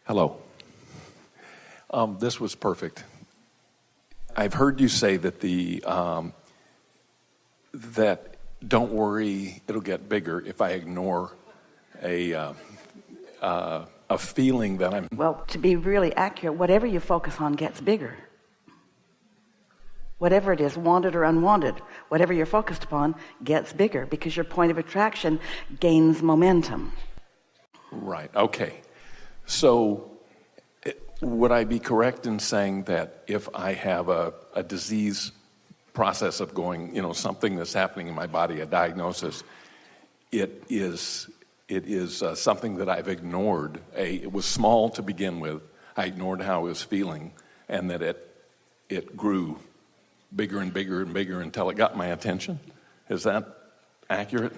Hello. This was perfect. I've heard you say that that don't worry, it'll get bigger if I ignore a feeling that I'm... Well, to be really accurate, whatever you focus on gets bigger. Whatever it is, wanted or unwanted, whatever you're focused upon gets bigger because your point of attraction gains momentum. Right, okay. So would I be correct in saying that if I have a disease process of going, something that's happening in my body, a diagnosis, it is something that I've ignored. It was small to begin with. I ignored how I was feeling, and that it grew bigger and bigger and bigger until it got my attention. Is that accurate?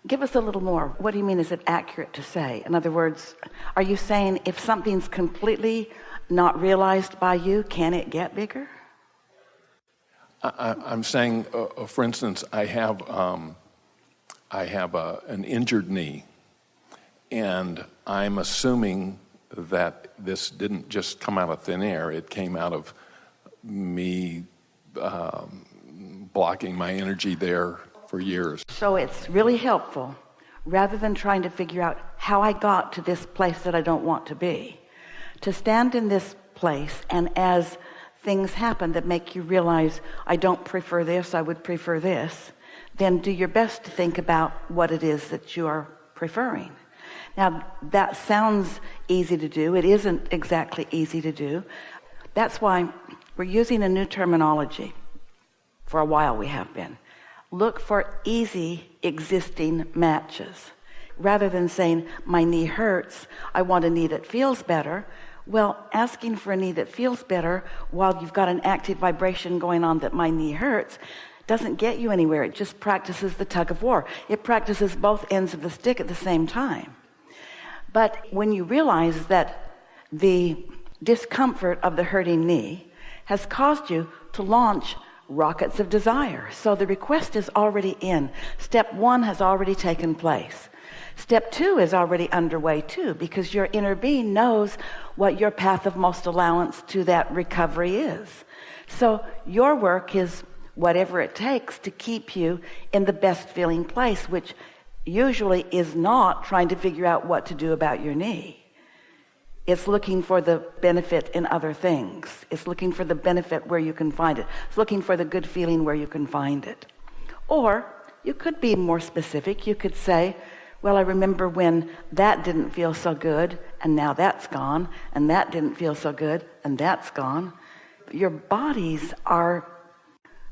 Give us a little more. What do you mean, is it accurate to say? In other words, are you saying if something's completely not realized by you, can it get bigger? I'm saying, for instance, I have an injured knee, and I'm assuming that this didn't just come out of thin air. It came out of me blocking my energy there for years. So it's really helpful, rather than trying to figure out how I got to this place that I don't want to be, to stand in this place, and as things happen that make you realize, I don't prefer this, I would prefer this, then do your best to think about what it is that you are preferring. Now, that sounds easy to do. It isn't exactly easy to do. That's why we're using a new terminology. For a while we have been. Look for easy existing matches. Rather than saying, my knee hurts, I want a knee that feels better. Well, asking for a knee that feels better while you've got an active vibration going on that my knee hurts doesn't get you anywhere. It just practices the tug of war. It practices both ends of the stick at the same time. But when you realize that the discomfort of the hurting knee has caused you to launch rockets of desire. So the request is already in. Step 1 has already taken place. Step 2 is already underway too, because your inner being knows what your path of most allowance to that recovery is. So your work is whatever it takes to keep you in the best feeling place, which usually is not trying to figure out what to do about your knee. It's looking for the benefit in other things. It's looking for the benefit where you can find it. It's looking for the good feeling where you can find it. Or you could be more specific. You could say, well, I remember when that didn't feel so good, and now that's gone, and that didn't feel so good, and that's gone. Your bodies are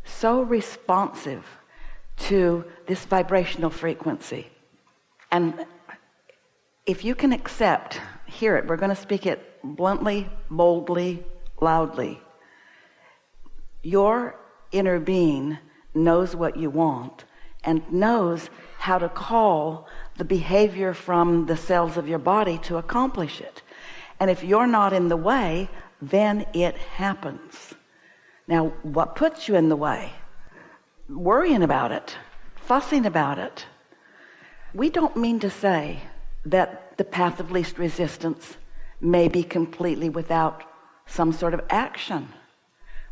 so responsive to this vibrational frequency. And if you can accept, hear it, we're going to speak it bluntly, boldly, loudly. Your inner being knows what you want and knows how to call the behavior from the cells of your body to accomplish it. And if you're not in the way, then it happens. Now, what puts you in the way? Worrying about it, fussing about it. We don't mean to say that the path of least resistance may be completely without some sort of action.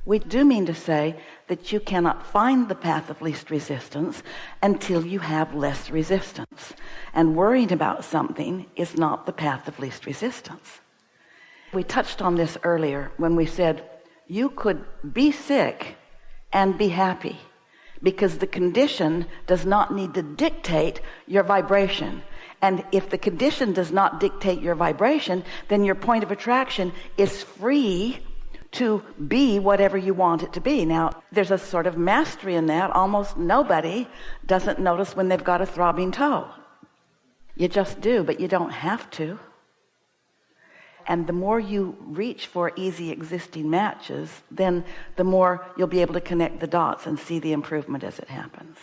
We do mean to say that you cannot find the path of least resistance until you have less resistance. And worrying about something is not the path of least resistance. We touched on this earlier when we said you could be sick and be happy because the condition does not need to dictate your vibration. And if the condition does not dictate your vibration, then your point of attraction is free to be whatever you want it to be. Now, there's a sort of mastery in that. Almost nobody doesn't notice when they've got a throbbing toe. You just do, but you don't have to. And the more you reach for easy existing matches, then the more you'll be able to connect the dots and see the improvement as it happens.